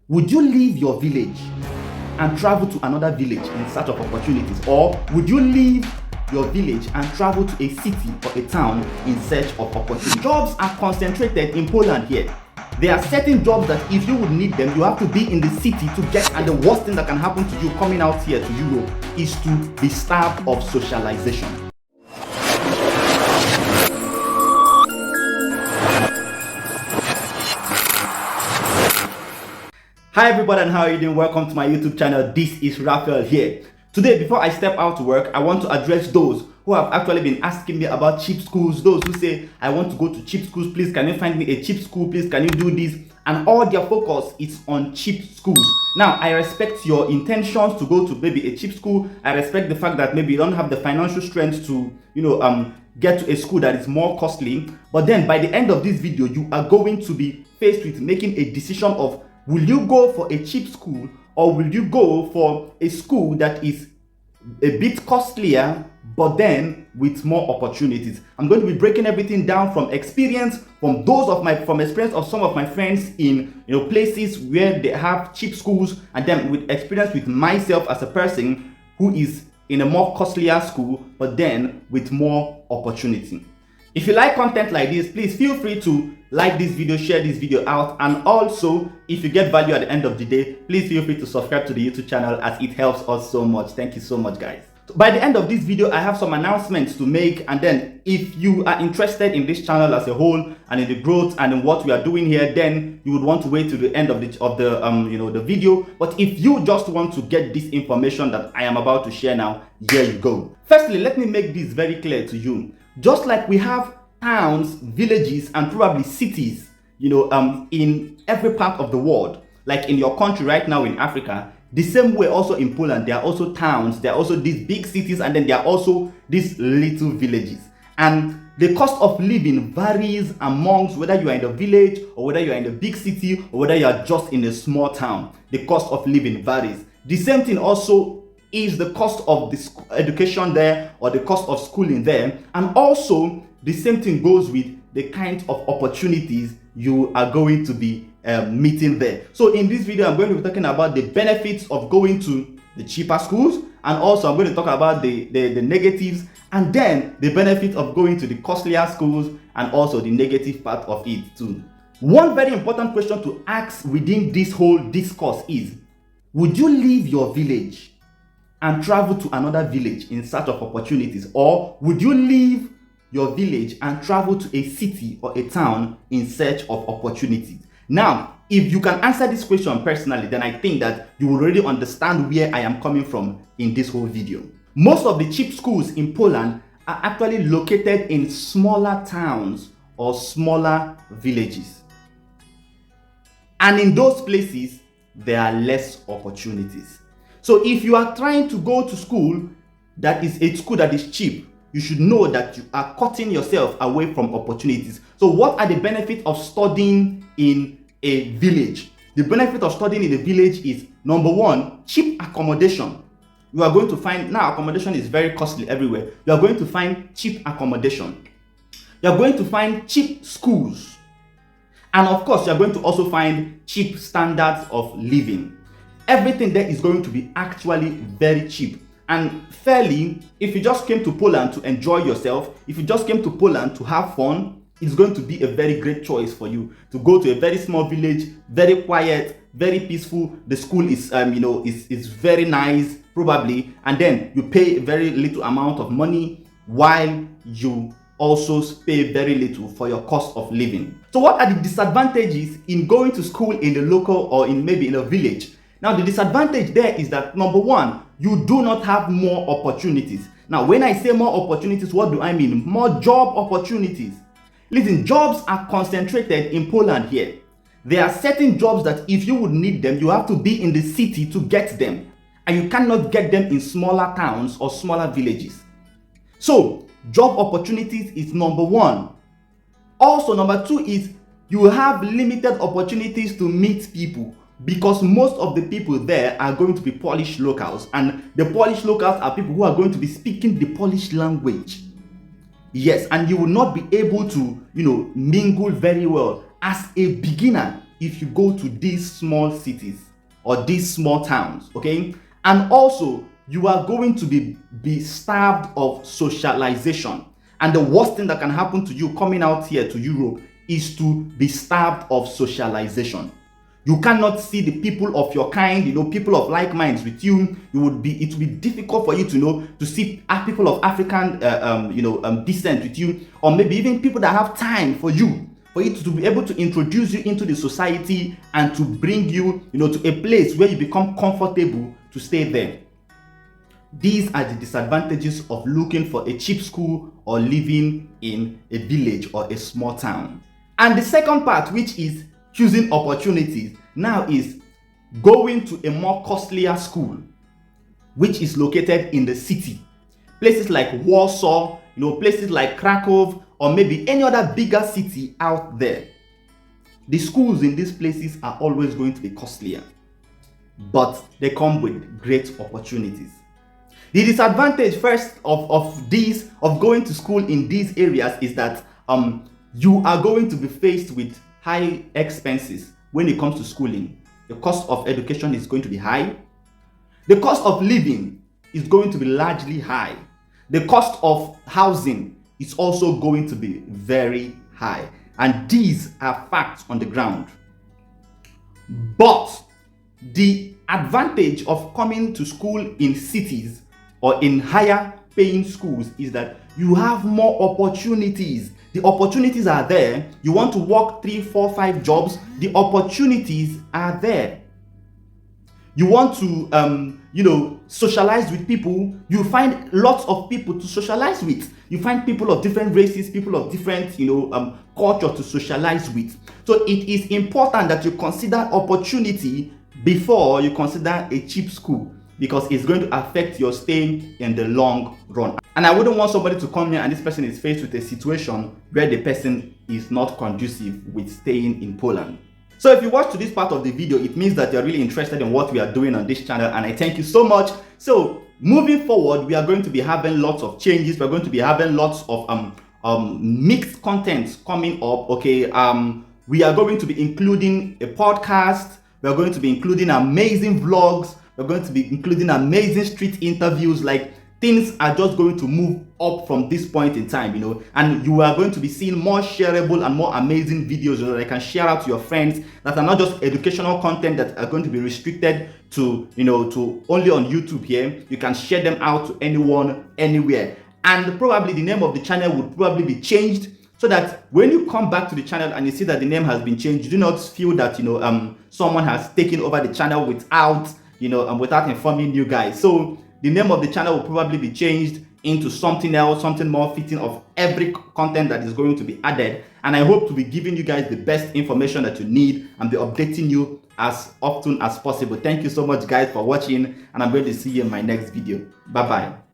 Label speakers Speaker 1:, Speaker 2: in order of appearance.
Speaker 1: Would you leave your village and travel to another village in search of opportunities? Or would you leave your village and travel to a city or a town in search of opportunities? Jobs are concentrated in Poland here. There are certain jobs that if you would need them, you have to be in the city to get, and the worst thing that can happen to you coming out here to Europe is to be starved of socialization. Hi everybody, and how are you doing? Welcome to my YouTube channel. This is Raphael here. Today, before I step out to work, I want to address those who have actually been asking me about cheap schools. Those who say, I want to go to cheap schools, please can you find me a cheap school, please can you do this? And all their focus is on cheap schools. Now, I respect your intentions to go to maybe a cheap school. I respect the fact that maybe you don't have the financial strength to, get to a school that is more costly. But then by the end of this video, you are going to be faced with making a decision of, will you go for a cheap school or will you go for a school that is a bit costlier but then with more opportunities? I'm going to be breaking everything down from experience, from experience of some of my friends in places where they have cheap schools, and then with experience with myself as a person who is in a more costlier school but then with more opportunity. If you like content like this, please feel free to like this video, share this video out, and also if you get value at the end of the day, please feel free to subscribe to the YouTube channel as it helps us so much. Thank you so much, guys. By the end of this video, I have some announcements to make, and then if you are interested in this channel as a whole and in the growth and in what we are doing here, then you would want to wait to the end of the video. But if you just want to get this information that I am about to share now, here you go. Firstly, let me make this very clear to you. Just like we have towns, villages, and probably cities, in every part of the world, like in your country right now in Africa, the same way also in Poland, there are also towns, there are also these big cities, and then there are also these little villages. And the cost of living varies amongst whether you are in the village or whether you are in the big city or whether you are just in a small town. The cost of living varies. The same thing also is the cost of the education there or the cost of schooling there, and also the same thing goes with the kind of opportunities you are going to be meeting there. So in this video, I'm going to be talking about the benefits of going to the cheaper schools, and also I'm going to talk about the negatives, and then the benefit of going to the costlier schools, and also the negative part of it too. One very important question to ask within this whole discourse is, would you leave your village and travel to another village in search of opportunities, or would you leave your village and travel to a city or a town in search of opportunities? Now, if you can answer this question personally, then I think that you will already understand where I am coming from in this whole video. Most of the cheap schools in Poland are actually located in smaller towns or smaller villages. And in those places, there are less opportunities. So if you are trying to go to school that is a school that is cheap, you should know that you are cutting yourself away from opportunities. So what are the benefits of studying in a village? The benefit of studying in a village is, number one, cheap accommodation. You are going to find, now accommodation is very costly everywhere. You are going to find cheap accommodation. You are going to find cheap schools. And of course, you are going to also find cheap standards of living. Everything there is going to be actually very cheap. And fairly, if you just came to Poland to enjoy yourself, if you just came to Poland to have fun, it's going to be a very great choice for you to go to a very small village, very quiet, very peaceful. The school is, is very nice, probably, and then you pay a very little amount of money while you also pay very little for your cost of living. So what are the disadvantages in going to school in the local or maybe in a village? Now, the disadvantage there is that, number one, you do not have more opportunities. Now, when I say more opportunities, what do I mean? More job opportunities. Listen, jobs are concentrated in Poland here. There are certain jobs that if you would need them, you have to be in the city to get them. And you cannot get them in smaller towns or smaller villages. So, job opportunities is number one. Also, number two is you have limited opportunities to meet people, because most of the people there are going to be Polish locals, and the Polish locals are people who are going to be speaking the Polish language. Yes, and you will not be able to, mingle very well as a beginner if you go to these small cities or these small towns, okay? And also, you are going to be starved of socialization. And the worst thing that can happen to you coming out here to Europe is to be starved of socialization. You cannot see the people of your kind, people of like minds with you. It would be difficult for you to see people of African descent with you, or maybe even people that have time for you to be able to introduce you into the society and to bring you, to a place where you become comfortable to stay there. These are the disadvantages of looking for a cheap school or living in a village or a small town. And the second part, which is choosing opportunities, now is going to a more costlier school, which is located in the city. Places like Warsaw, places like Krakow, or maybe any other bigger city out there. The schools in these places are always going to be costlier, but they come with great opportunities. The disadvantage first of going to school in these areas is that you are going to be faced with high expenses when it comes to schooling. The cost of education is going to be high. The cost of living is going to be largely high. The cost of housing is also going to be very high. And these are facts on the ground. But the advantage of coming to school in cities or in higher paying schools is that you have more opportunities. The opportunities are there. You want to work 3, 4, 5 jobs, the opportunities are there. You want to socialize with people, you find lots of people to socialize with. You find people of different races, people of different culture to socialize with. So it is important that you consider opportunity before you consider a cheap school, because it's going to affect your stay in the long run. And I wouldn't want somebody to come here and this person is faced with a situation where the person is not conducive with staying in Poland. So if you watch to this part of the video, it means that you're really interested in what we are doing on this channel, and I thank you so much. So moving forward, we are going to be having lots of changes. We're going to be having lots of mixed content coming up. Okay, we are going to be including a podcast. We're going to be including amazing vlogs. We're going to be including amazing street interviews. Like, things are just going to move up from this point in time, and you are going to be seeing more shareable and more amazing videos that I can share out to your friends, that are not just educational content that are going to be restricted to only on YouTube here. You can share them out to anyone, anywhere. And probably the name of the channel would probably be changed, so that when you come back to the channel and you see that the name has been changed, you do not feel that someone has taken over the channel without informing you guys. So the name of the channel will probably be changed into something else, something more fitting of every content that is going to be added. And I hope to be giving you guys the best information that you need and be updating you as often as possible. Thank you so much, guys, for watching, and I'm going to see you in my next video. Bye bye.